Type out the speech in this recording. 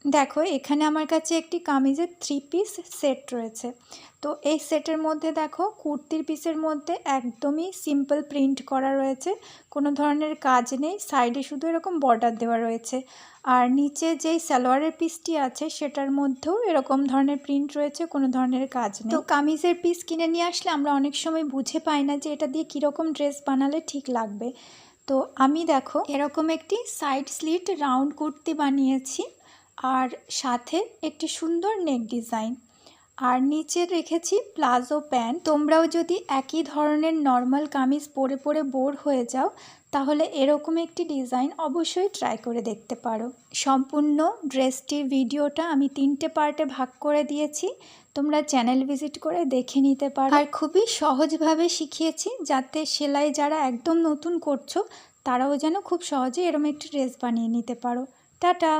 দেখো এখানে আমার কাছে একটি কামিজের 3 পিস সেট রয়েছে। তো এই সেটের মধ্যে দেখো কুর্তির পিসের মধ্যে একদমই সিম্পল প্রিন্ট করা রয়েছে, কোনো ধরনের কাজ নেই, সাইডে শুধু এরকম বর্ডার দেওয়া রয়েছে। আর নিচে যেই সালোয়ারের পিসটি আছে সেটার মধ্যেও এরকম ধরনের প্রিন্ট রয়েছে, কোনো ধরনের কাজ নেই। তো কামিজের পিস কিনে নিয়ে আসলে আমরা অনেক সময় বুঝে পাই না যে এটা দিয়ে কীরকম ড্রেস বানালে ঠিক লাগবে। তো আমি দেখো এরকম একটি সাইড স্লিট রাউন্ড কুর্তি বানিয়েছি, আর সাথে একটি সুন্দর নেক ডিজাইন, আর নিচে রেখেছি প্লাজো প্যান্ট। তোমরাও যদি একই ধরনের নর্মাল কামিজ পরে পরে বোর হয়ে যাও তাহলে এরকম একটি ডিজাইন অবশ্যই ট্রাই করে দেখতে পারো। সম্পূর্ণ ড্রেসটির ভিডিওটা আমি 3টে পার্টে ভাগ করে দিয়েছি, তোমরা চ্যানেল ভিজিট করে দেখে নিতে পারো। আর খুবই সহজভাবে শিখিয়েছি যাতে সেলাই যারা একদম নতুন করছো তারাও যেন খুব সহজে এরকম একটি ড্রেস বানিয়ে নিতে পারো। টাটা।